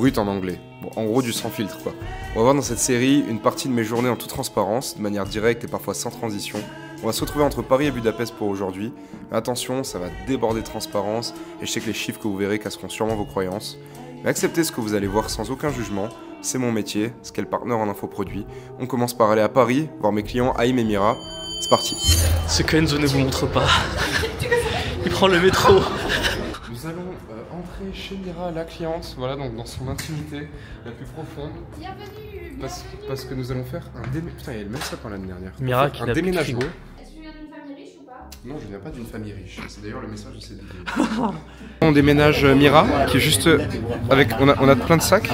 brut en anglais. Bon, en gros, du sans filtre, quoi. On va voir dans cette série une partie de mes journées en toute transparence, de manière directe et parfois sans transition. On va se retrouver entre Paris et Budapest pour aujourd'hui. Mais attention, ça va déborder de transparence, et je sais que les chiffres que vous verrez casseront sûrement vos croyances. Mais acceptez ce que vous allez voir sans aucun jugement. C'est mon métier, Scale Partner en infoproduit. On commence par aller à Paris, voir mes clients Haïm et Mira. C'est parti. Ce qu'Enzo ne vous montre pas. Il prend le métro. Nous allons entrer chez Mira, la cliente, voilà, donc dans son intimité la plus profonde. Bienvenue. Parce que nous allons faire un déménagement. Putain, il y a le même sapin l'année dernière. Mira qui un n'a plus de déménagement. frigo. Est-ce que tu viens d'une famille riche ou pas? Non, je viens pas d'une famille riche. C'est d'ailleurs le message de cette vidéo. On déménage Mira, qui est juste avec. On a plein de sacs.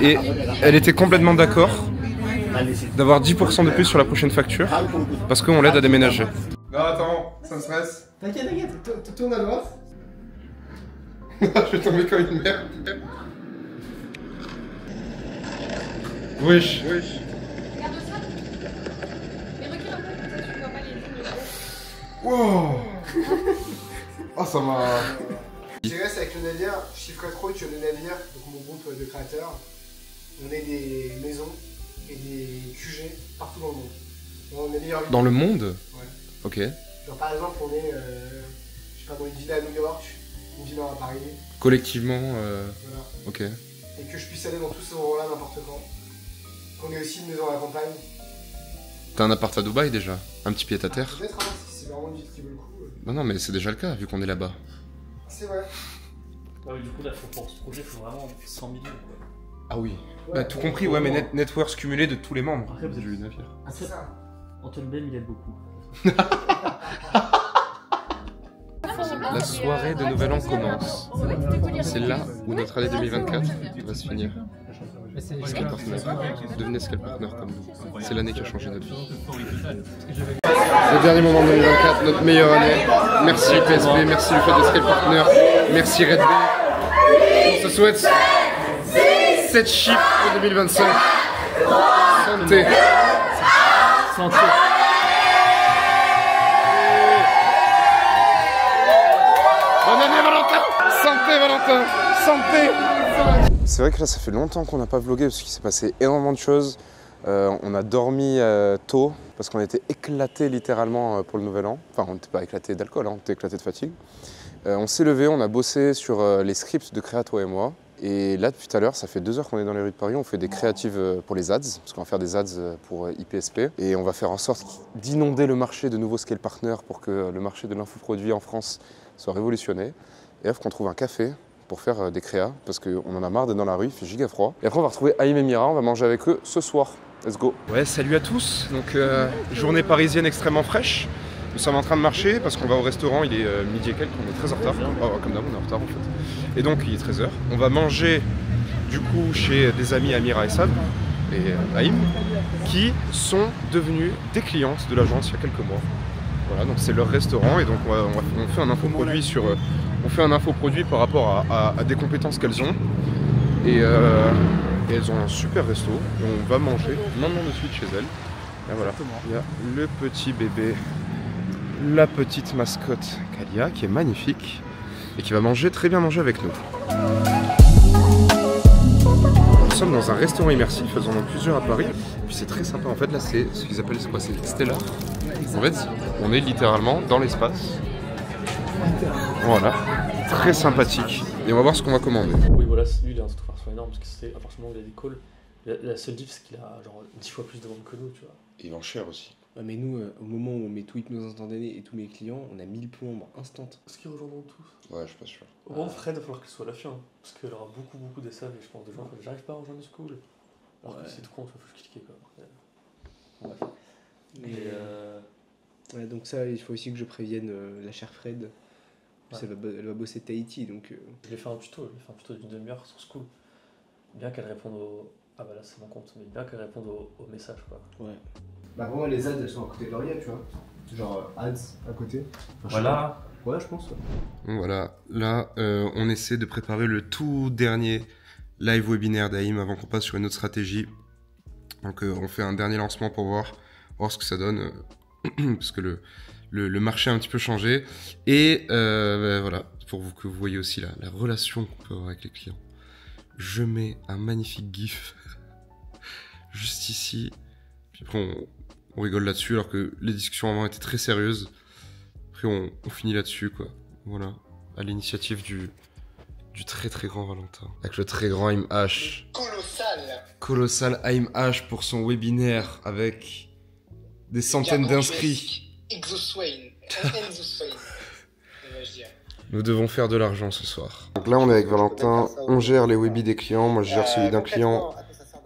Et elle était complètement d'accord d'avoir 10% de plus sur la prochaine facture. Parce qu'on l'aide à déménager. Non, attends, ça me stresse. T'inquiète, tourne à droite. Je vais tomber comme une merde. Wesh. Regarde ça. Mais recule un peu, comme ça tu vois pas les lignes. Wow. Oh, ça m'a. Je reste avec le navire, je chiffrerai trop sur le navire, donc mon groupe de créateurs. On est des maisons et des QG partout dans le monde. On est meilleurs. Dans le monde? Ouais. Ok. Genre par exemple, on est, je sais pas, dans une villa à New York, une villa à Paris. Collectivement, Voilà. ok. Et que je puisse aller dans tous ces endroits-là n'importe quand. Qu'on ait aussi une maison à la campagne. T'as un appart à Dubaï déjà? Un petit pied à terre? Peut-être, hein, si c'est vraiment une ville qui vaut le coup. Non, mais c'est déjà le cas vu qu'on est là-bas. C'est vrai. Ah oui, du coup, là, pour ce projet, il faut vraiment 100 millions. Quoi. Ah oui. Ouais, Bah, tout compris, ouais, mais net worth cumulé de tous les membres. Après, vous êtes du navire. Ah, c'est ça. Antoine Bem, il aide beaucoup. La soirée de Nouvel An commence. C'est là où notre année 2024 va se finir. Scale Partner. Devenez Scale Partner comme nous. C'est l'année qui a changé notre vie. Le dernier moment de 2024, notre meilleure année. Merci UPSB, merci le fait de Scale Partner, merci Red Bay. On se souhaite 7 chiffres pour 2025. Santé. Santé. Bonne année Valentin. Santé Valentin. Santé. C'est vrai que là ça fait longtemps qu'on n'a pas vlogué parce qu'il s'est passé énormément de choses. On a dormi tôt parce qu'on était éclatés littéralement pour le nouvel an. Enfin on n'était pas éclatés d'alcool, hein, on était éclatés de fatigue. On s'est levé, on a bossé sur les scripts de Créato et moi. Et là depuis tout à l'heure, ça fait 2 heures qu'on est dans les rues de Paris, on fait des créatives pour les ads, parce qu'on va faire des ads pour IPSP. Et on va faire en sorte d'inonder le marché de nouveaux scale partners pour que le marché de l'infoproduit en France soit révolutionné. Et hop qu'on trouve un café pour faire des créas, parce qu'on en a marre d'être dans la rue, il fait giga froid. Et après on va retrouver Haïm et Mira, on va manger avec eux ce soir. Let's go. Ouais, salut à tous. Donc journée parisienne extrêmement fraîche. Nous sommes en train de marcher parce qu'on va au restaurant, il est midi et quelques, on est très en retard. Oh, comme d'hab, on est en retard en fait. Et donc il est 13h. On va manger du coup chez des amis Amira et Sad et Haïm qui sont devenus des clientes de l'agence il y a quelques mois. Voilà, donc c'est leur restaurant et donc on fait un infoproduit sur. On fait un infoproduit par rapport à des compétences qu'elles ont. Et elles ont un super resto. Et on va manger maintenant de suite chez elles. Et voilà, il y a le petit bébé, la petite mascotte Kalia qui est magnifique et qui va manger très bien manger avec nous. Nous sommes dans un restaurant immersif, ils en ont plusieurs à Paris. Puis c'est très sympa en fait, là c'est ce qu'ils appellent, c'est quoi, c'est Stellar. En fait, on est littéralement dans l'espace. Voilà, très sympathique. Et on va voir ce qu'on va commander. Oui, voilà, lui, il a un sous-farcement énorme parce que c'est à partir du moment où il a des calls. La seule diff, c'est qu'il a genre 10 fois plus de ventes que nous, tu vois. Et il vend cher aussi. Ouais, mais nous, au moment où on met tout hypnose instantanée et tous mes clients, on a 1000 plombes instant. Est-ce qu'ils rejoindront tous? Ouais, je suis pas sûr. Au moins, Fred, il va falloir qu'il soit à l'affût, hein, parce qu'il aura beaucoup d'essais et je pense des gens qui j'arrive pas à rejoindre ce school. Alors que c'est tout con, il faut cliquer quoi. Ouais. Et Ouais, donc ça, il faut aussi que je prévienne la chère Fred. Parce qu'elle elle va bosser Tahiti, donc... Je vais faire un tuto d'une demi-heure sur School. Bien qu'elle réponde au... Ah bah là c'est mon compte, mais bien qu'elle réponde aux messages quoi. Ouais. Bah pour moi les ads elles sont à côté de l'oreillette, tu vois. Genre ads à côté. Enfin, Voilà. Ouais je pense. Ouais. Donc voilà, là on essaie de préparer le tout dernier live webinaire d'Haïm avant qu'on passe sur une autre stratégie. Donc on fait un dernier lancement pour voir ce que ça donne. Parce que le marché a un petit peu changé. Et voilà, pour que vous voyez aussi la relation qu'on peut avoir avec les clients. je mets un magnifique gif juste ici. Puis après, on rigole là-dessus, alors que les discussions avant étaient très sérieuses. Après, on finit là-dessus, quoi. Voilà, à l'initiative du très très grand Valentin. Avec le très grand Haim H. Colossal Haim H pour son webinaire avec des centaines d'inscrits. Nous devons faire de l'argent ce soir. Donc là, on est avec Valentin. On gère les webis des clients. Moi, je gère celui d'un client.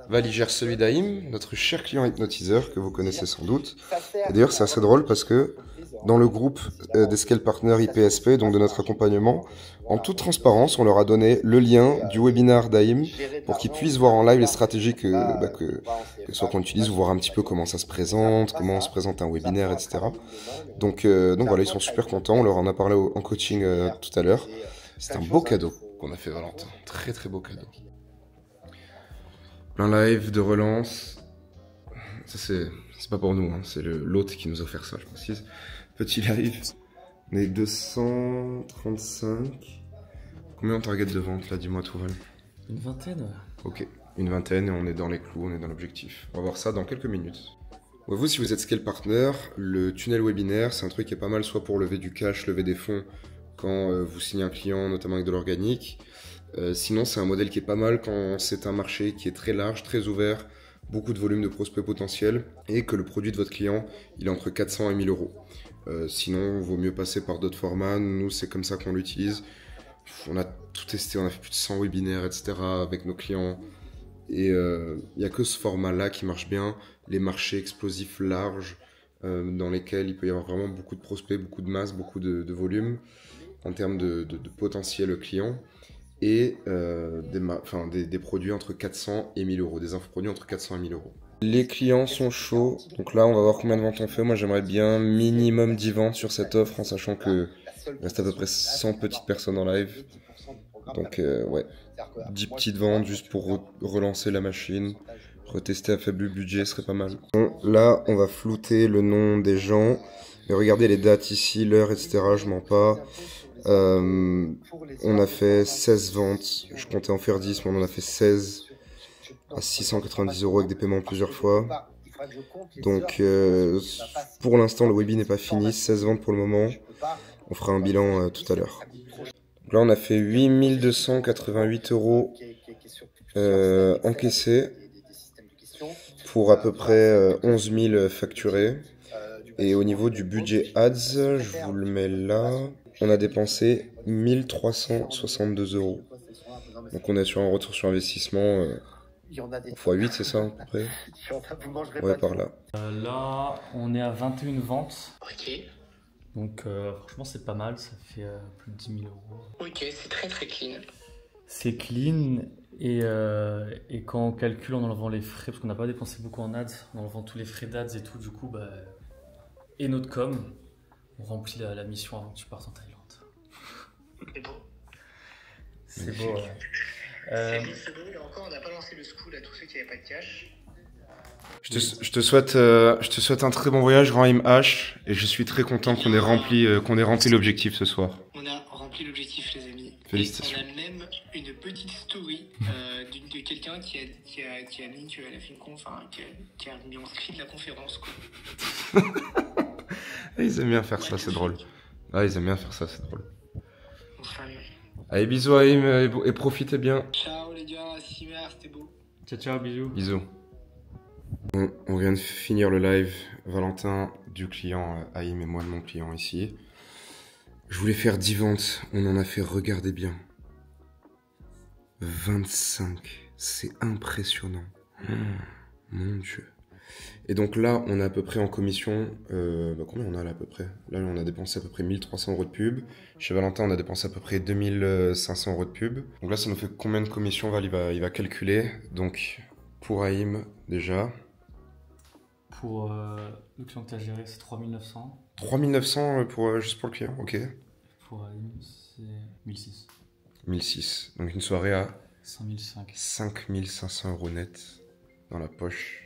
Val, il gère celui d'Haim, notre cher client hypnotiseur que vous connaissez sans doute. Et d'ailleurs, c'est assez drôle parce que dans le groupe des Scale Partners IPSP, donc de notre accompagnement, en toute transparence, on leur a donné le lien du webinaire d'Haim pour qu'ils puissent voir en live les stratégies que soit qu'on utilise, ou voir un petit peu comment ça se présente, comment on se présente un webinaire, etc. Donc voilà, ils sont super contents. On leur en a parlé en coaching tout à l'heure. C'est un beau cadeau qu'on a fait, Valentin. Très très beau cadeau. Plein live de relance. Ça c'est pas pour nous, hein. C'est l'hôte qui nous a offert ça, je précise. Petit live. On est 235. Combien on target de vente là, dis-moi tout, Val? Une vingtaine, ouais. Ok, une vingtaine et on est dans les clous, on est dans l'objectif. On va voir ça dans quelques minutes. Ouais, vous, si vous êtes Scale Partner, le tunnel webinaire, c'est un truc qui est pas mal soit pour lever du cash, lever des fonds quand vous signez un client, notamment avec de l'organique. Sinon, c'est un modèle qui est pas mal quand c'est un marché qui est très large, très ouvert, beaucoup de volume de prospects potentiels et que le produit de votre client, il est entre 400 et 1000 euros. Sinon, il vaut mieux passer par d'autres formats. Nous, c'est comme ça qu'on l'utilise. On a tout testé, on a fait plus de 100 webinaires, etc. avec nos clients. Et il n'y a que ce format-là qui marche bien. Les marchés explosifs larges dans lesquels il peut y avoir vraiment beaucoup de prospects, beaucoup de masse, beaucoup de volume en termes de potentiel clients. Et des produits entre 400 et 1000 euros, des infoproduits entre 400 et 1000 euros. Les clients sont chauds, donc là on va voir combien de ventes on fait. Moi j'aimerais bien minimum 10 ventes sur cette offre, en sachant que il reste à peu près 100 petites personnes en live. Donc ouais, 10 petites ventes juste pour relancer la machine, retester à faible budget serait pas mal. Bon, là on va flouter le nom des gens, mais regardez les dates ici, l'heure, etc. Je mens pas. On a fait 16 ventes, je comptais en faire 10, mais on en a fait 16 à 690 euros avec des paiements plusieurs fois. Donc pour l'instant le webinar n'est pas fini, 16 ventes pour le moment, on fera un bilan tout à l'heure. Là on a fait 8288 euros encaissés pour à peu près 11 000 facturés. Et au niveau du budget ads, je vous le mets là, on a dépensé 1362 euros. Donc on est sur un retour sur investissement x8, c'est ça à peu près? Ouais, par là. Là, on est à 21 ventes. Ok. Donc franchement, c'est pas mal, ça fait plus de 10 000 euros. Ok, c'est très très clean. C'est clean et quand on calcule en enlevant les frais, parce qu'on n'a pas dépensé beaucoup en ads, en enlevant tous les frais d'ads et tout, du coup, et notre com, on remplit la mission avant que tu partes en Thaïlande. C'est beau. C'est beau, ouais. C'est beau, et encore, on n'a pas lancé le school à tous ceux qui n'avaient pas de cash. Je te souhaite un très bon voyage, grand Haim H, et je suis très content qu'on ait rempli l'objectif ce soir. On a rempli l'objectif, les amis. Félicitations. Et on a même une petite story de quelqu'un qui a mis qu'elle a fait une conf, qui a mis en script la conférence, quoi. Ils aiment bien faire ça, c'est drôle. Ah, ils aiment bien faire ça, c'est drôle. Enfin, Allez, bisous Haim, et profitez bien. ciao les gars, Simer, c'était beau. Ciao, ciao, bisous. Bisous. Bon, on vient de finir le live, Valentin du client Haim et moi de mon client ici. Je voulais faire 10 ventes, on en a fait, regardez bien, 25, c'est impressionnant, mon Dieu. Et donc là, on est à peu près en commission, combien on a là à peu près? Là, on a dépensé à peu près 1300 euros de pub. Chez Valentin, on a dépensé à peu près 2500 euros de pub. Donc là, ça nous fait combien de commissions? Il va calculer. Donc, pour Haim, déjà. Pour le client que tu as géré, c'est 3900. 3900 juste pour le client, ok. Pour Haim, c'est 1006. 1006. Donc une soirée à 5005. 5500 euros net dans la poche.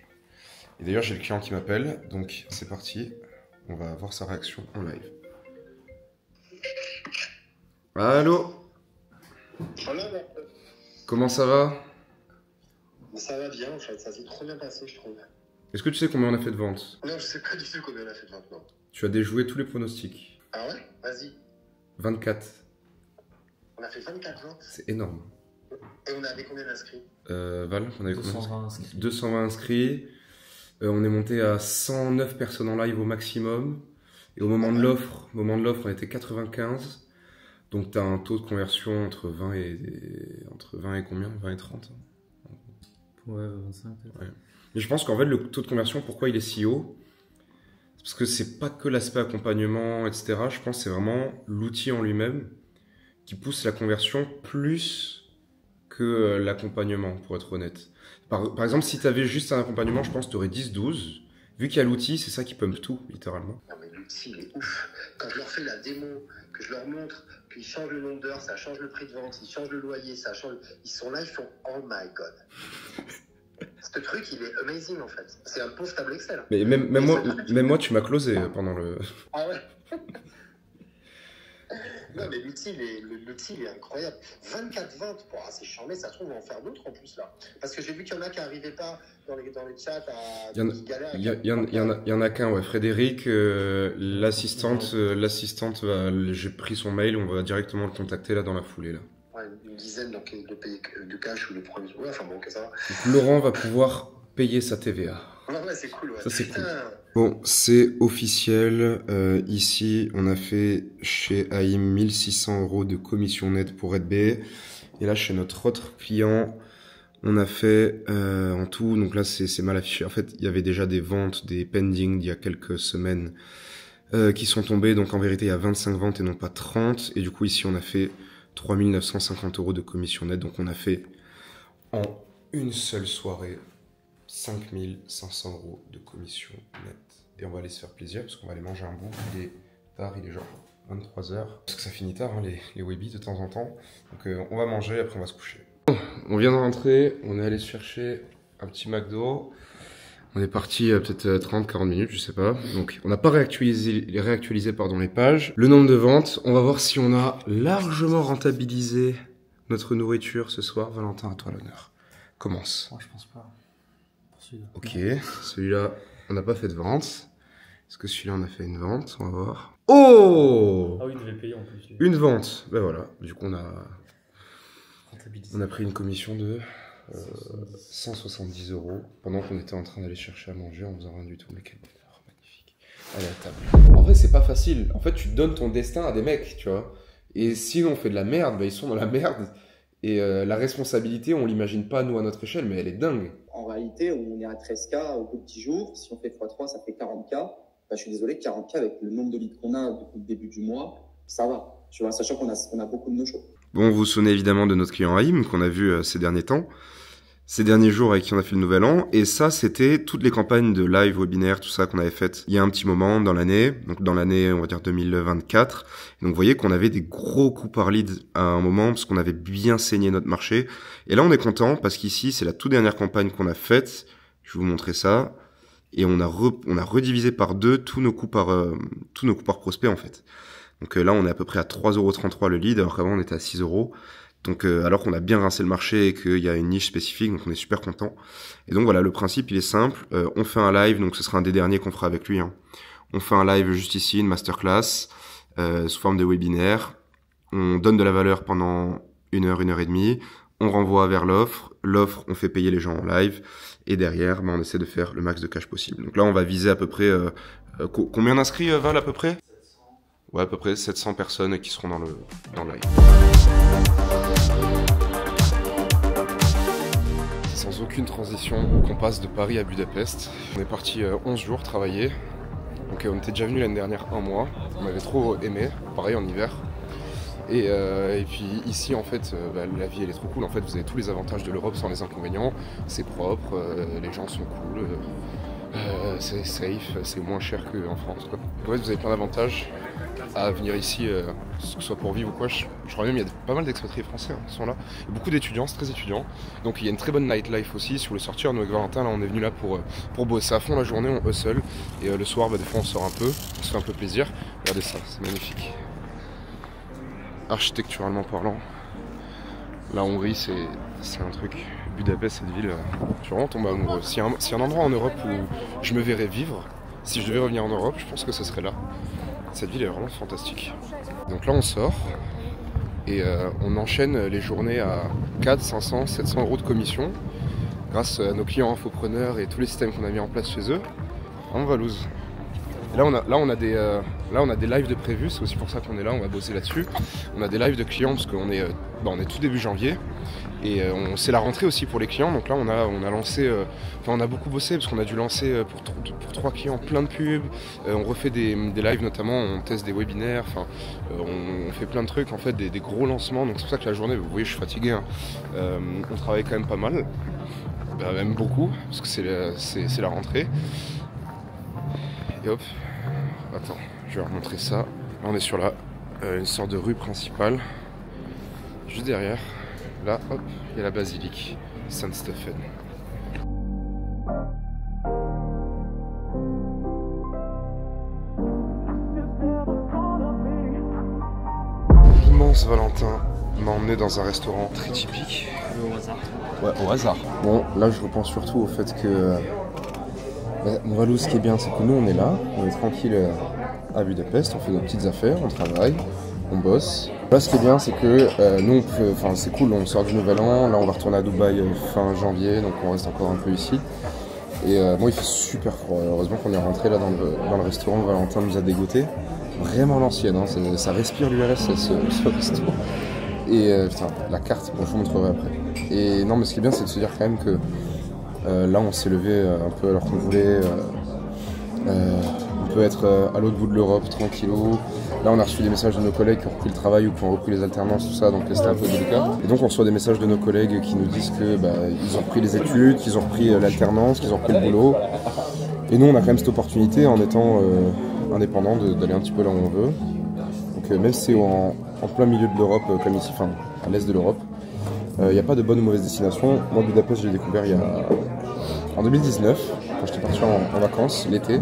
Et d'ailleurs, j'ai le client qui m'appelle, donc c'est parti. On va voir sa réaction en live. Allô? Comment ça va? Ça va bien en fait, ça s'est trop bien passé je trouve. Est-ce que tu sais combien on a fait de ventes? Non, je sais pas du tout combien on a fait de ventes, non. Tu as déjoué tous les pronostics. Ah ouais? Vas-y. 24. On a fait 24 ventes. C'est énorme. Et on avait combien d'inscrits? Val, on avait 220 inscrits. 220 inscrits. On est monté à 109 personnes en live au maximum. Et au moment de l'offre, on était 95. Donc tu as un taux de conversion entre 20 et combien? 20 et 30. Ouais, 25 peut-être. Ouais. Mais je pense qu'en fait, le taux de conversion, pourquoi il est si haut? Parce que c'est pas que l'aspect accompagnement, etc. Je pense que c'est vraiment l'outil en lui-même qui pousse la conversion plus que l'accompagnement, pour être honnête. Par exemple, si tu avais juste un accompagnement, je pense que tu aurais 10-12. Vu qu'il y a l'outil, c'est ça qui pump tout, littéralement. Non mais l'outil, il est ouf. Quand je leur fais la démo, que je leur montre qu'ils changent le nombre d'heures, ça change le prix de vente, ils changent le loyer, ça change... Ils sont là, ils font « Oh my God ». Ce truc, il est amazing en fait. C'est un pauvre tableau Excel. Mais même moi, tu m'as closé pendant le... Ah ouais. Non mais l'outil, il est incroyable. 24 ventes, c'est charmé, ça se trouve, on va en faire d'autres en plus là. Parce que j'ai vu qu'il y en a qui n'arrivaient pas dans les chats à... Il y en a qu'un, ouais. Frédéric, l'assistante, j'ai pris son mail, on va directement le contacter là dans la foulée là. Ouais, une dizaine donc, de payés de cash ou de premiers. Ouais, enfin bon, que ça va. Donc, Laurent va pouvoir payer sa TVA. Ouais, c'est cool, ouais. Ça, c'est cool. Bon, c'est officiel. Ici, on a fait chez Haïm 1600 € de commission nette pour RedB. Et là, chez notre autre client, on a fait en tout, donc là, c'est mal affiché. En fait, il y avait déjà des ventes, des pending d'il y a quelques semaines qui sont tombées. Donc en vérité, il y a 25 ventes et non pas 30. Et du coup, ici, on a fait 3 950 € de commission nette. Donc on a fait en une seule soirée 5 500 € de commission nette. Et on va aller se faire plaisir parce qu'on va aller manger un bout. Il est tard, il est genre 23h. Parce que ça finit tard, hein, les webis de temps en temps. Donc on va manger et après on va se coucher. On vient de rentrer, on est allé chercher un petit McDo. On est parti peut-être 30-40 minutes, je sais pas. Donc on n'a pas réactualisé les pages. Le nombre de ventes, on va voir si on a largement rentabilisé notre nourriture ce soir. Valentin, à toi l'honneur. Commence. Moi, je pense pas. Pour celui-là. Ok, celui-là, on n'a pas fait de vente. Est-ce que celui-là, on a fait une vente? On va voir. Oh! Ah oui, il devait payer en plus. Une vente. Ben voilà, du coup on a Rentabilisé. pris une commission de 170 € pendant qu'on était en train d'aller chercher à manger en faisant rien du tout. Mais quel bonheur, magnifique. Allez à table. En fait, c'est pas facile. En fait, tu donnes ton destin à des mecs, tu vois. Et si on fait de la merde, bah, ils sont dans la merde. Et la responsabilité, on l'imagine pas nous à notre échelle, mais elle est dingue. En réalité, on est à 13K au bout de 10 jours. Si on fait x3, ça fait 40K. Bah, je suis désolé, 40K avec le nombre de litres qu'on a depuis le début du mois, ça va. Tu vois, sachant qu'on a beaucoup de no-show. Bon, vous vous souvenez évidemment de notre client Haïm qu'on a vu ces derniers temps, ces derniers jours avec qui on a fait le nouvel an. Et ça, c'était toutes les campagnes de live, webinaire, tout ça qu'on avait faites il y a un petit moment dans l'année. Donc dans l'année, on va dire 2024. Et donc vous voyez qu'on avait des gros coups par lead à un moment parce qu'on avait bien saigné notre marché. Et là, on est content parce qu'ici, c'est la toute dernière campagne qu'on a faite. Je vais vous montrer ça. Et on a redivisé par deux tous nos coûts par prospect en fait. Donc là, on est à peu près à 3,33 € le lead, alors qu'avant on était à 6 €. Donc alors qu'on a bien rincé le marché et qu'il y a une niche spécifique, donc on est super content. Et donc voilà, le principe il est simple. On fait un live, donc ce sera un des derniers qu'on fera avec lui. Hein. On fait un live juste ici, une masterclass sous forme de webinaire. On donne de la valeur pendant 1 heure, 1 heure et demie. On renvoie vers l'offre. L'offre, on fait payer les gens en live. Et derrière, on essaie de faire le max de cash possible. Donc là, on va viser à peu près... combien d'inscrits, Val, à peu près? 700. Ouais, à peu près 700 personnes qui seront dans le live. Sans aucune transition, qu'on passe de Paris à Budapest. On est parti 11 jours travailler. Donc on était déjà venu l'année dernière 1 mois. On avait trop aimé, pareil en hiver. Et puis ici en fait la vie elle est trop cool, en fait vous avez tous les avantages de l'Europe sans les inconvénients, c'est propre, les gens sont cool, c'est safe, c'est moins cher qu'en France quoi. En fait vous avez plein d'avantages à venir ici, que ce soit pour vivre ou quoi, je crois même il y a pas mal d'expatriés français qui sont là, il y a beaucoup d'étudiants, c'est très étudiant, donc il y a une très bonne nightlife aussi, si vous voulez sortir, nous avec Valentin là on est venu là pour bosser à fond la journée, on hustle, et le soir des fois on sort un peu, on se fait un peu plaisir, regardez ça, c'est magnifique. Architecturalement parlant, La Hongrie, c'est un truc. Budapest, cette ville, je suis vraiment tombé amoureux. S'il y a un endroit en Europe où je me verrais vivre, si je devais revenir en Europe, je pense que ce serait là. Cette ville est vraiment fantastique. Donc là, on sort et on enchaîne les journées à 400, 500, 700 euros de commission grâce à nos clients infopreneurs et tous les systèmes qu'on a mis en place chez eux. On va loose. Et là, on a des lives de prévus, c'est aussi pour ça qu'on est là, on va bosser là-dessus. On a des lives de clients parce qu'on est, on est tout début janvier. Et c'est la rentrée aussi pour les clients, donc là on a lancé, on a beaucoup bossé parce qu'on a dû lancer pour 3 clients plein de pubs, on refait des lives notamment, on teste des webinaires, on fait plein de trucs en fait, des gros lancements, donc c'est pour ça que la journée, vous voyez je suis fatigué, hein. On travaille quand même pas mal, même beaucoup, parce que c'est la rentrée. Et hop, attends, je vais vous montrer ça, là on est sur une sorte de rue principale, juste derrière. Là, hop, il y a la basilique Saint-Stéphane. L'immense Valentin m'a emmené dans un restaurant très typique. Au hasard. Ouais, au hasard. Bon, là je repense surtout au fait que... Valou, ce qui est bien, c'est que nous on est là, on est tranquille à Budapest, on fait nos petites affaires, on travaille, on bosse. Là, ce qui est bien, c'est que nous, c'est cool, on sort du Nouvel An, là on va retourner à Dubaï fin janvier, donc on reste encore un peu ici. Et bon, il fait super froid, heureusement qu'on est rentré là dans le restaurant, Valentin nous a dégoté. Vraiment l'ancienne, hein, ça respire l'URSS ce resto. Et putain, la carte, bon, je vous montrerai après. Et non, mais ce qui est bien, c'est de se dire quand même que là on s'est levé un peu alors qu'on voulait. On peut être à l'autre bout de l'Europe, tranquillou. Là, on a reçu des messages de nos collègues qui ont repris le travail ou qui ont repris les alternances, tout ça, donc c'était un peu délicat. Et donc, on reçoit des messages de nos collègues qui nous disent que ils ont repris les études, qu'ils ont repris l'alternance, qu'ils ont repris le boulot. Et nous, on a quand même cette opportunité, en étant indépendant, d'aller un petit peu là où on veut. Donc, même si c'est en plein milieu de l'Europe, comme ici, enfin, à l'est de l'Europe, il n'y a pas de bonne ou mauvaise destination. Moi, Budapest, je l'ai découvert en 2019, quand j'étais parti en vacances, l'été.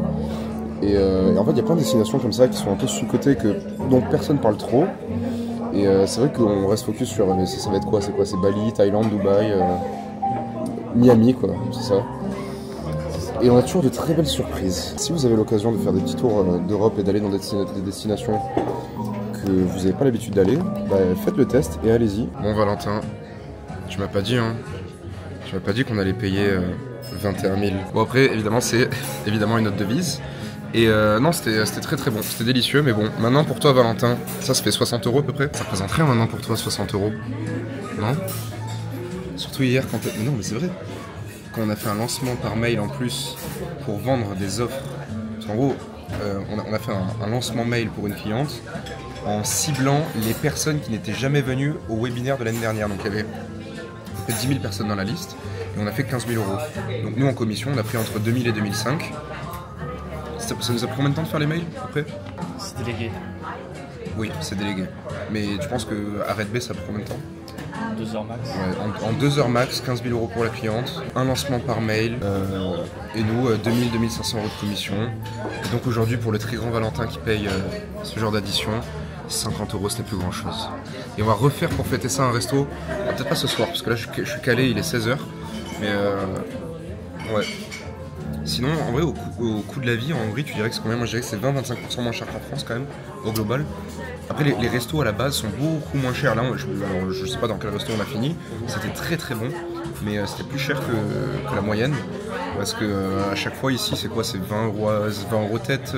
Et en fait, il y a plein de destinations comme ça qui sont un peu sous-cotées, dont personne parle trop. Et c'est vrai qu'on reste focus sur ça va être quoi? C'est Bali, Thaïlande, Dubaï, Miami, quoi, c'est ça. Et on a toujours de très belles surprises. Si vous avez l'occasion de faire des petits tours d'Europe et d'aller dans des destinations que vous n'avez pas l'habitude d'aller, faites le test et allez-y. Bon, Valentin, tu m'as pas dit, hein. Tu m'as pas dit qu'on allait payer 21 000. Bon, après, évidemment, c'est évidemment une autre devise. Et non, c'était très très bon, c'était délicieux, mais bon, maintenant pour toi Valentin, ça fait 60 € à peu près. Ça représente rien maintenant pour toi, 60 €, non? Surtout hier quand non mais c'est vrai, quand on a fait un lancement par mail en plus pour vendre des offres. Parce qu'en gros, on a fait un lancement mail pour une cliente en ciblant les personnes qui n'étaient jamais venues au webinaire de l'année dernière. Donc il y avait 10 000 personnes dans la liste et on a fait 15 000 €. Donc nous en commission, on a pris entre 2000 et 2005. Ça nous a pris combien de temps de faire les mails après? C'est délégué. Oui, c'est délégué. Mais tu penses qu'à Red Bay, ça prend combien de temps? 2 heures max. Ouais, en 2 heures max, 15 000 € pour la cliente, un lancement par mail, et nous, 2000-2500 € de commission. Et donc aujourd'hui, pour le très grand Valentin qui paye ce genre d'addition, 50 €, ce n'est plus grand chose. Et on va refaire pour fêter ça un resto, peut-être pas ce soir, parce que là je suis calé, il est 16 h. Mais ouais. Sinon, en vrai, au coût de la vie, en Hongrie, tu dirais que c'est combien? Moi, je dirais que c'est 20-25% moins cher qu'en France, quand même, au global. Après, les restos à la base sont beaucoup moins chers. Là, je sais pas dans quel resto on a fini. C'était très très bon, mais c'était plus cher que la moyenne. Parce que à chaque fois, ici, c'est quoi? C'est 20 € tête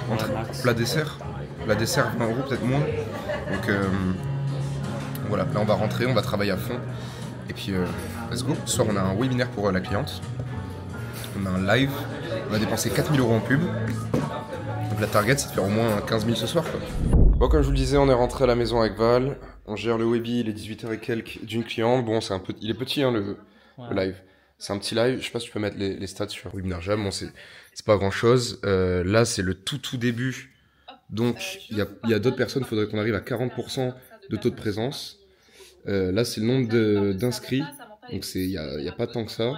entre plat dessert. Plat dessert, 20 € peut-être moins. Donc voilà, là, on va rentrer, on va travailler à fond. Et puis, let's go. Ce soir, on a un webinaire pour la cliente. On a un live, on a dépensé 4 000 € en pub. Donc la target, c'est de faire au moins 15 000 ce soir, quoi. Bon, comme je vous le disais, on est rentré à la maison avec Val. On gère le webi, il est 18 h et quelques d'une cliente. Bon, il est petit, hein, le live. C'est un petit live. Je sais pas si tu peux mettre les stats sur Webinar Jam. Bon, c'est pas grand chose. Là, c'est le tout début. Donc, il y a d'autres personnes. Il faudrait qu'on arrive à 40% de taux de présence. Là, c'est le nombre d'inscrits. Donc, il y a pas tant que ça.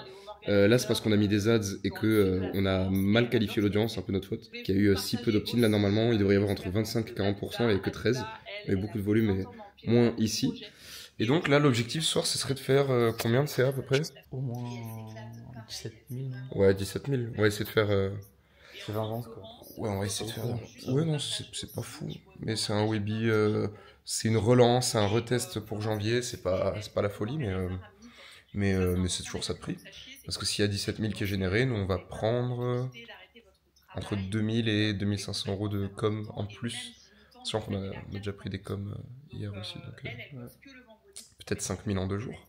Là, c'est parce qu'on a mis des ads et que on a mal qualifié l'audience, c'est un peu notre faute. Qu'il y a eu si peu d'opt-in. Là, normalement, il devrait y avoir entre 25 et 40%, il n'y avait que 13. Il y avait beaucoup de volume, mais moins ici. Et donc là, l'objectif ce soir, ce serait de faire combien de CA à peu près? Au moins 17 000. Ouais, 17 000. On va essayer de faire... C'est 20 ventes quoi. Ouais, on va essayer de faire... Ouais, non, c'est pas fou. Mais c'est un Webi, c'est une relance, c'est un retest pour janvier. C'est pas la folie, mais c'est toujours ça de prix. Parce que s'il y a 17 000 qui est généré, nous on va prendre entre 2000 et 2500 euros de com en plus. Sachant qu'on a déjà pris des coms hier aussi. Donc peut-être 5 000 en 2 jours.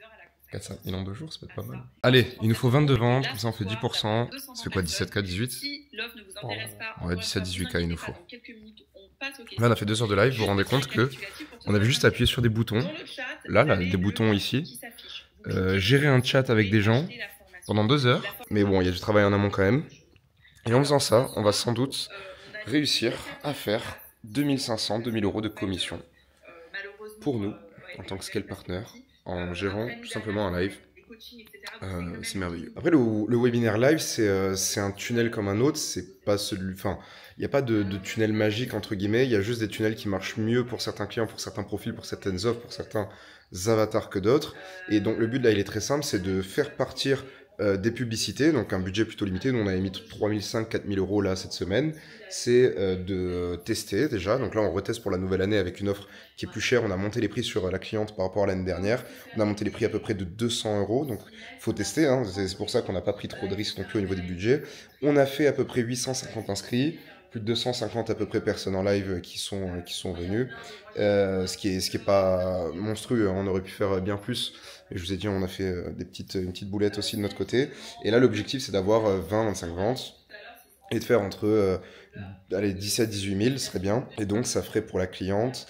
4-5 000 en 2 jours, ça peut être pas mal. Allez, il nous faut 22 ventes, comme ça on fait 10%. Ça fait quoi, 17K, 18? Ouais, 17-18K il nous faut. Là on a fait 2 heures de live, vous vous rendez compte que on avait juste appuyé sur des boutons. Là, des boutons ici. Gérer un chat avec des gens pendant 2 heures. Mais bon, il y a du travail en amont quand même. Et en faisant ça, on va sans doute réussir à faire 2500, 2000 euros de commission pour nous, en tant que scale partner, en gérant tout simplement un live. C'est merveilleux. Après, le webinaire live, c'est un tunnel comme un autre. C'est pas celui, enfin, il n'y a pas de tunnel magique, entre guillemets. Il y a juste des tunnels qui marchent mieux pour certains clients, pour certains profils, pour certaines offres, pour certains avatars que d'autres. Et donc, le but là, il est très simple, c'est de faire partir des publicités, donc un budget plutôt limité. Nous, on avait mis 3 500, 4 000 euros là cette semaine. C'est de tester déjà. Donc là, on reteste pour la nouvelle année avec une offre qui est plus chère. On a monté les prix sur la cliente par rapport à l'année dernière. On a monté les prix à peu près de 200 euros. Donc, il faut tester. Hein. C'est pour ça qu'on n'a pas pris trop de risques non plus au niveau des budgets. On a fait à peu près 850 inscrits. Plus de 250 à peu près personnes en live qui sont venues. Ce qui est pas monstrueux. On aurait pu faire bien plus. Et je vous ai dit, on a fait une petite boulette aussi de notre côté. Et là, l'objectif, c'est d'avoir 20-25 ventes et de faire entre 17-18 000, ce serait bien. Et donc, ça ferait pour la cliente,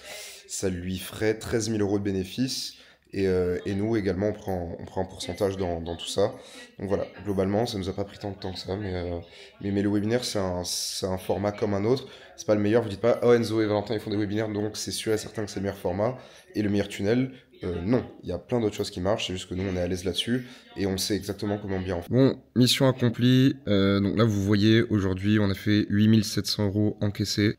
ça lui ferait 13 000 euros de bénéfices. Et nous, également, on prend un pourcentage dans tout ça. Donc voilà, globalement, ça nous a pas pris tant de temps que ça. Mais le webinaire, c'est un format comme un autre. C'est pas le meilleur. Vous dites pas, oh, Enzo et Valentin, ils font des webinaires, donc c'est sûr et certain que c'est le meilleur format et le meilleur tunnel. Non, il y a plein d'autres choses qui marchent, c'est juste que nous on est à l'aise là-dessus et on sait exactement comment bien en faire. Bon, mission accomplie, donc là vous voyez, aujourd'hui on a fait 8 700 euros encaissés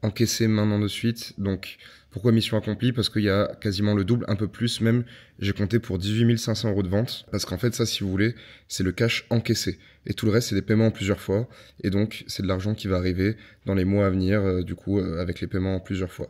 maintenant de suite, donc pourquoi mission accomplie? Parce qu'il y a quasiment le double, un peu plus même, j'ai compté pour 18 500 euros de vente, parce qu'en fait ça si vous voulez, c'est le cash encaissé, et tout le reste c'est des paiements en plusieurs fois, et donc c'est de l'argent qui va arriver dans les mois à venir, du coup avec les paiements en plusieurs fois.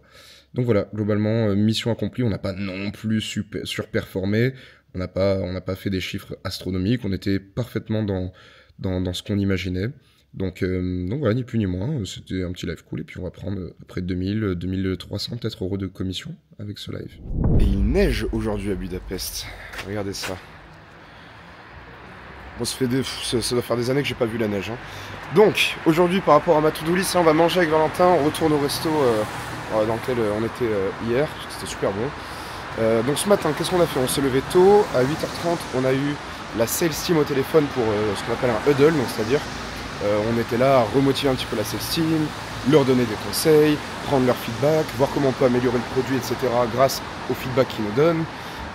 Donc voilà, globalement, mission accomplie, on n'a pas non plus surperformé, on n'a pas fait des chiffres astronomiques, on était parfaitement dans ce qu'on imaginait. Donc voilà, ni plus ni moins, c'était un petit live cool, et puis on va prendre à peu près 2300 peut-être euros de commission avec ce live. Et il neige aujourd'hui à Budapest, regardez ça. Bon, ça doit faire des années que j'ai pas vu la neige. Hein. Donc, aujourd'hui, par rapport à ma to-do list, on va manger avec Valentin, on retourne au resto dans lequel on était hier, c'était super bon. Donc ce matin, qu'est-ce qu'on a fait? On s'est levé tôt, à 8h30, on a eu la sales team au téléphone pour ce qu'on appelle un huddle, donc c'est-à-dire on était là à remotiver un petit peu la sales team, leur donner des conseils, prendre leur feedback, voir comment on peut améliorer le produit, etc. grâce au feedback qu'ils nous donnent.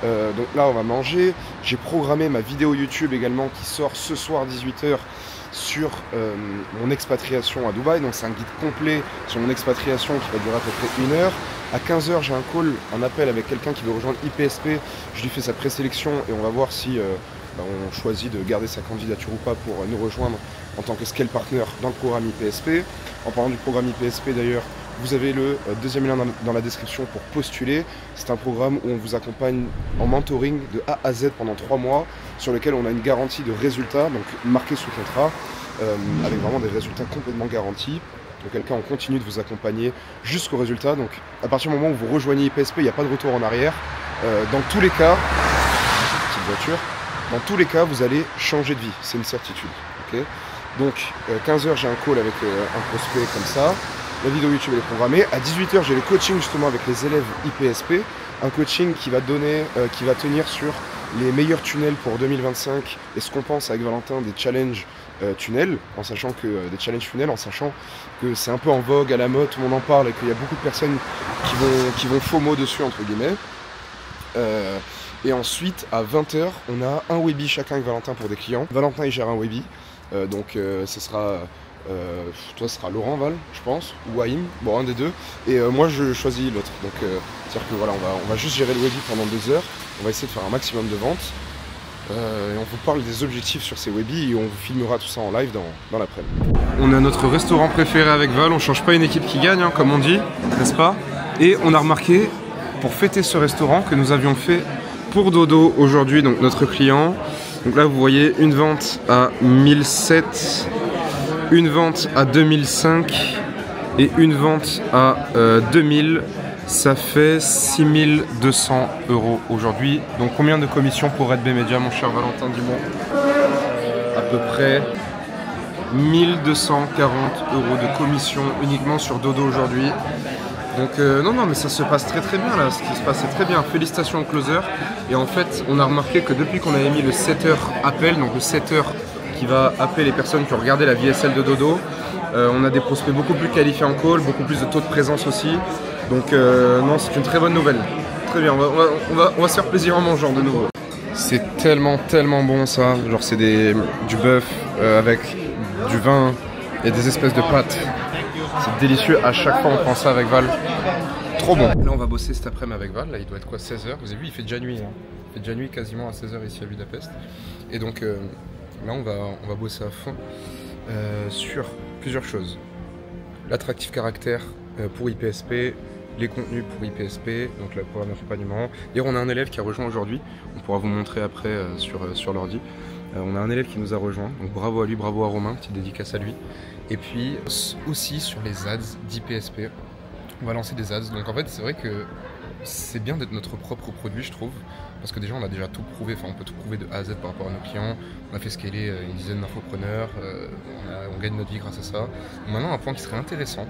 Donc là on va manger, j'ai programmé ma vidéo YouTube également qui sort ce soir 18h sur mon expatriation à Dubaï, donc c'est un guide complet sur mon expatriation qui va durer à peu près 1 heure. À 15h j'ai un call, un appel avec quelqu'un qui veut rejoindre IPSP, je lui fais sa présélection et on va voir si on choisit de garder sa candidature ou pas pour nous rejoindre en tant que scale partner dans le programme IPSP. En parlant du programme IPSP d'ailleurs, vous avez le deuxième lien dans la description pour postuler. C'est un programme où on vous accompagne en mentoring de A à Z pendant 3 mois, sur lequel on a une garantie de résultats, donc marqué sous contrat, avec vraiment des résultats complètement garantis. Auquel cas on continue de vous accompagner jusqu'au résultat. Donc à partir du moment où vous rejoignez IPSP, il n'y a pas de retour en arrière. Dans tous les cas, petite voiture, dans tous les cas, vous allez changer de vie, c'est une certitude. Okay, donc 15h j'ai un call avec un prospect comme ça. La vidéo YouTube elle est programmée. À 18h, j'ai le coaching justement avec les élèves IPSP. Un coaching qui va tenir sur les meilleurs tunnels pour 2025 et ce qu'on pense avec Valentin des challenges tunnels, en sachant que des challenges tunnels, en sachant que c'est un peu en vogue, à la mode, tout le monde en parle et qu'il y a beaucoup de personnes qui vont FOMO dessus entre guillemets. Et ensuite à 20h, on a un webi chacun avec Valentin pour des clients. Valentin il gère un webi, donc ce sera toi ce sera Laurent Val je pense, ou Haïm, bon un des deux, et moi je choisis l'autre, donc C'est-à-dire que voilà, on va juste gérer le Webby pendant 2 heures, on va essayer de faire un maximum de ventes. Et on vous parle des objectifs sur ces Webby et on vous filmera tout ça en live dans l'après-midi. On a notre restaurant préféré avec Val, on change pas une équipe qui gagne, hein, comme on dit, n'est-ce pas? Et on a remarqué, pour fêter ce restaurant, que nous avions fait pour Dodo aujourd'hui, donc notre client. Donc là vous voyez une vente à 1007, une vente à 2005 et une vente à 2000. Ça fait 6200 € aujourd'hui. Donc combien de commissions pour Red Bay Media, mon cher Valentin, dis-moi? À peu près 1240 € de commission uniquement sur Dodo aujourd'hui. Donc non mais ça se passe très bien là, ce qui se passe est très bien. Félicitations au closer. Et en fait on a remarqué que depuis qu'on avait mis le setter appel, donc le setter qui va appeler les personnes qui ont regardé la VSL de Dodo, on a des prospects beaucoup plus qualifiés en call, beaucoup plus de taux de présence aussi. Donc non, c'est une très bonne nouvelle. Très bien, on va se faire plaisir en mangeant de nouveau. C'est tellement bon ça. Genre c'est du bœuf avec du vin et des espèces de pâtes. C'est délicieux, à chaque fois on prend ça avec Val. Trop bon. Là on va bosser cet après-midi avec Val, là il doit être quoi, 16h. Vous avez vu, il fait déjà nuit. Hein. Il fait déjà nuit quasiment à 16h ici à Budapest. Et donc là on va bosser à fond sur plusieurs choses. L'attractif caractère pour IPSP, les contenus pour IPSP, donc le programme d'accompagnement. D'ailleurs on a un élève qui a rejoint aujourd'hui, on pourra vous montrer après sur l'ordi. On a un élève qui nous a rejoint, donc bravo à lui, bravo à Romain, petite dédicace à lui. Et puis aussi sur les ads d'IPSP, on va lancer des ads. Donc en fait c'est vrai que c'est bien d'être notre propre produit, je trouve, parce que déjà on a déjà tout prouvé, enfin on peut tout prouver de A à Z par rapport à nos clients. On a fait scaler une dizaine d'infopreneurs, on gagne notre vie grâce à ça. Donc maintenant un point qui serait intéressant,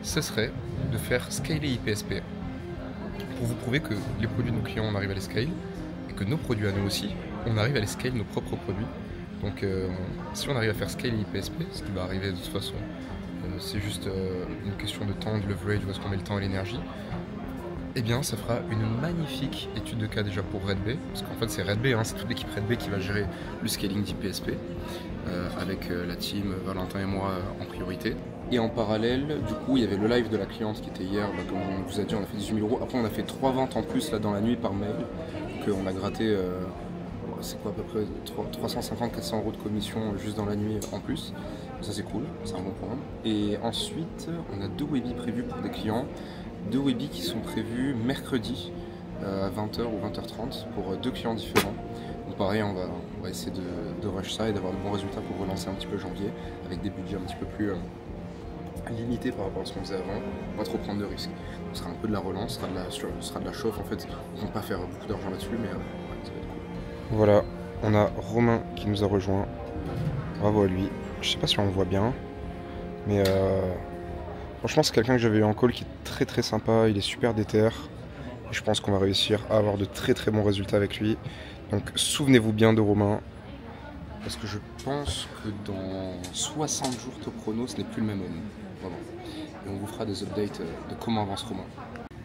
ce serait de faire scaler IPSP pour vous prouver que les produits de nos clients on arrive à les scale et que nos produits à nous aussi on arrive à les scale nos propres produits. Donc si on arrive à faire scaler IPSP, ce qui va arriver de toute façon, c'est juste une question de temps, de leverage, où est-ce qu'on met le temps et l'énergie, eh bien ça fera une magnifique étude de cas déjà pour Red Bay, parce qu'en fait c'est Red Bay, hein, c'est toute l'équipe Red Bay qui va gérer le scaling d'IPSP, avec la team, Valentin et moi en priorité. Et en parallèle, du coup, il y avait le live de la cliente qui était hier, bah, comme on vous a dit, on a fait 18 000 €. Après on a fait 3 ventes en plus là dans la nuit par mail, donc on a gratté, c'est quoi à peu près 350-400 € de commission juste dans la nuit en plus. Ça c'est cool, c'est un bon point. Et ensuite, on a 2 Webby prévus pour des clients. 2 Webby qui sont prévus mercredi à 20h ou 20h30 pour 2 clients différents. Donc pareil, on va essayer de rush ça et d'avoir de bons résultats pour relancer un petit peu janvier avec des budgets un petit peu plus limités par rapport à ce qu'on faisait avant. Pas trop prendre de risques. Ce sera un peu de la relance, ce sera de la chauffe en fait. On ne va pas faire beaucoup d'argent là-dessus, mais ouais, ça va être cool. Voilà, on a Romain qui nous a rejoint. Bravo à lui. Je sais pas si on le voit bien, mais franchement c'est quelqu'un que j'avais eu en call qui est très sympa, il est super déter. Et je pense qu'on va réussir à avoir de très bons résultats avec lui. Donc souvenez-vous bien de Romain, parce que je pense que dans 60 jours top chrono, ce n'est plus le même homme. Vraiment. Et on vous fera des updates de comment avance Romain.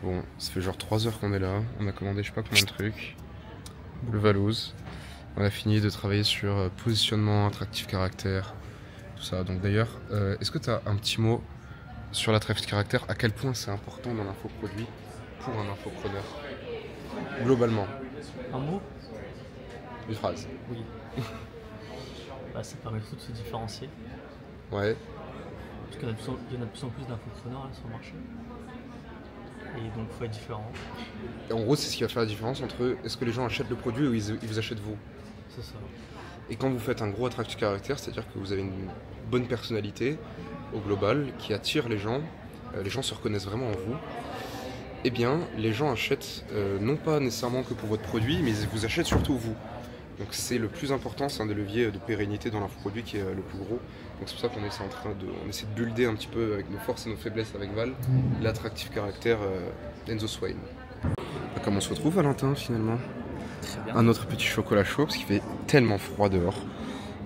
Bon, ça fait genre 3 heures qu'on est là, on a commandé je sais pas combien de trucs. Le Valouz. On a fini de travailler sur positionnement, attractif caractère, tout ça. Donc d'ailleurs, est-ce que tu as un petit mot sur l'attractif caractère, à quel point c'est important dans l'infoproduit pour un infopreneur, globalement? Un mot? Une phrase. Oui. Bah, ça permet surtout de se différencier. Ouais. Parce qu'il y en a de plus en plus d'infopreneurs là, sur le marché. Et donc il faut être différent. Et en gros, c'est ce qui va faire la différence entre est-ce que les gens achètent le produit ou ils vous achètent vous. C'est ça. Et quand vous faites un gros attractif caractère, c'est-à-dire que vous avez une bonne personnalité au global qui attire les gens se reconnaissent vraiment en vous, eh bien les gens achètent non pas nécessairement que pour votre produit, mais ils vous achètent surtout vous. Donc c'est le plus important, c'est un des leviers de pérennité dans l'infoproduit qui est le plus gros. Donc c'est pour ça qu'on essaie de builder un petit peu avec nos forces et nos faiblesses avec Val, l'attractif caractère Enzo Swain. Comment on se retrouve Valentin finalement? Un autre petit chocolat chaud parce qu'il fait tellement froid dehors.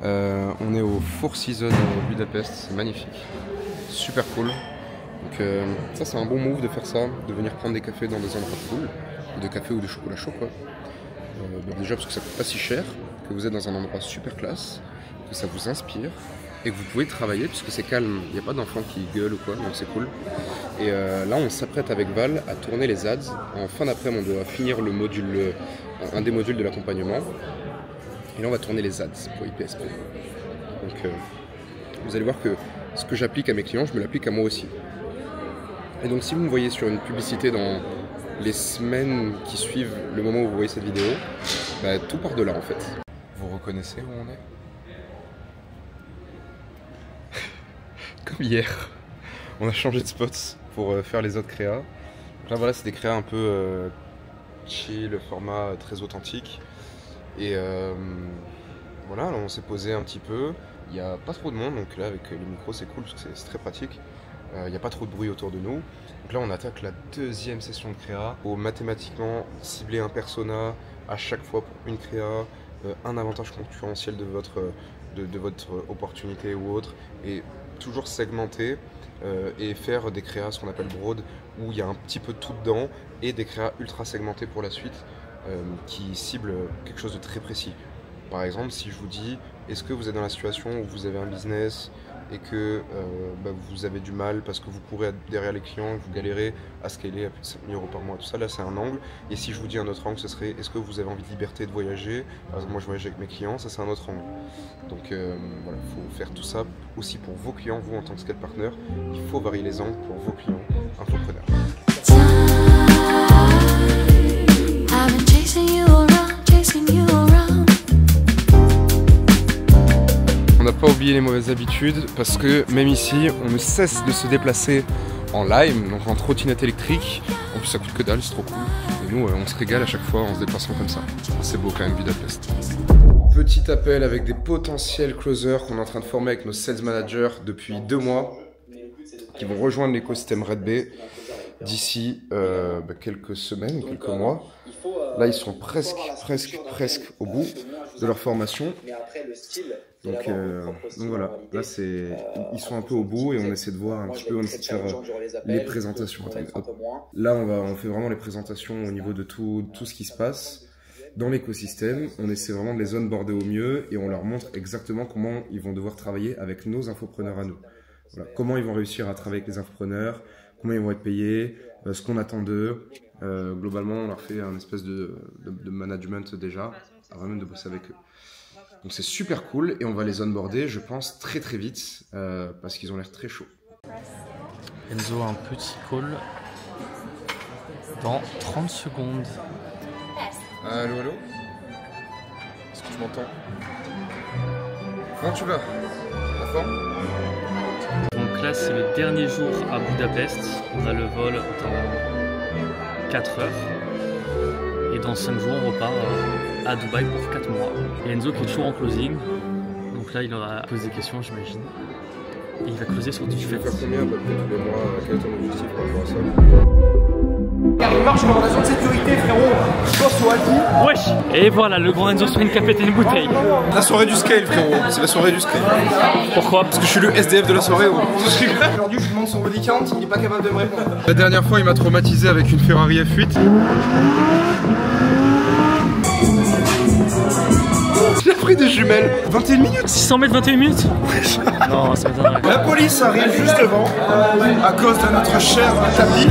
On est au Four Seasons Budapest, c'est magnifique, super cool. Donc ça c'est un bon move de faire ça, de venir prendre des cafés dans des endroits cool, de café ou de chocolat chaud quoi. Déjà parce que ça coûte pas si cher, que vous êtes dans un endroit super classe, que ça vous inspire, et que vous pouvez travailler puisque c'est calme, il n'y a pas d'enfants qui gueulent ou quoi, donc c'est cool. Et là on s'apprête avec Val à tourner les ads. En fin d'après-midi on doit finir le module, un des modules de l'accompagnement. Et là on va tourner les ads pour IPSP. Donc vous allez voir que ce que j'applique à mes clients, je me l'applique à moi aussi. Et donc si vous me voyez sur une publicité dans les semaines qui suivent le moment où vous voyez cette vidéo, bah, tout part de là en fait. Vous reconnaissez où on est? Comme hier, on a changé de spot pour faire les autres créas. Donc là voilà, c'est des créas un peu chill, le format très authentique. Et voilà, là, on s'est posé un petit peu. Il n'y a pas trop de monde, donc là avec les micros c'est cool parce que c'est très pratique. Il n'y a pas trop de bruit autour de nous. Donc là on attaque la deuxième session de créa. Il faut mathématiquement cibler un persona à chaque fois pour une créa, un avantage concurrentiel de votre opportunité ou autre, et toujours segmenter et faire des créas, ce qu'on appelle broad, où il y a un petit peu de tout dedans, et des créas ultra segmentées pour la suite qui ciblent quelque chose de très précis. Par exemple, si je vous dis, est-ce que vous êtes dans la situation où vous avez un business et que vous avez du mal parce que vous courez derrière les clients et que vous galérez à scaler à plus de 5 000 € par mois, tout ça, là c'est un angle. Et si je vous dis un autre angle, ce serait, est-ce que vous avez envie de liberté de voyager? Par exemple, moi je voyage avec mes clients, ça c'est un autre angle. Donc voilà, il faut faire tout ça aussi pour vos clients, vous en tant que scale partner, il faut varier les angles pour vos clients infopreneurs. On n'a pas oublié les mauvaises habitudes parce que même ici, on ne cesse de se déplacer en lime, donc en trottinette électrique. En plus, ça coûte que dalle, c'est trop cool. Et nous, on se régale à chaque fois en se déplaçant comme ça. C'est beau quand même, Budapest. Petit appel avec des potentiels closers qu'on est en train de former avec nos sales managers depuis 2 mois, qui vont rejoindre l'écosystème Red Bay d'ici quelques semaines, quelques mois. Là, ils sont presque au bout de leur formation. Donc voilà, là ils sont un peu au bout et on essaie de voir un petit peu, on essaie de faire les présentations. Là, on fait vraiment les présentations au niveau de tout ce qui se passe dans l'écosystème. On essaie vraiment de les onboarder au mieux et on leur montre exactement comment ils vont devoir travailler avec nos infopreneurs à nous. Voilà, comment ils vont réussir à travailler avec les infopreneurs, comment ils vont être payés, ce qu'on attend d'eux. Globalement, on leur fait un espèce de management déjà, avant même de bosser avec eux. Donc c'est super cool et on va les onboarder, je pense, très vite parce qu'ils ont l'air très chauds. Enzo a un petit call dans 30 secondes. Allô? Est-ce que tu m'entends? Comment tu vas? La forme? Donc là c'est le dernier jour à Budapest. On a le vol dans 4 heures. Et dans 5 jours, on repart à Dubaï pour 4 mois. Et Enzo qui est toujours en closing. Donc là, il aura posé des questions, j'imagine. Et il va closer sur du fait. Tu vas faire combien à peu près tous les mois? Quel est ton objectif par rapport à ça? Car il marche comme en zone de sécurité, frérot. Je pense au Aldi. Wesh! Et voilà, le grand Enzo Sprint qui a pété une bouteille. La soirée du scale, frérot. C'est la soirée du scale. Pourquoi? Parce que je suis le SDF de la soirée. Aujourd'hui, je lui demande son body count, il n'est pas capable de me répondre. La dernière fois, il m'a traumatisé avec une Ferrari F8. J'ai pris des jumelles. 21 minutes. 600 mètres, 21 minutes? Non, ça m'étonnerait. La police arrive juste devant à cause de notre cher tapis.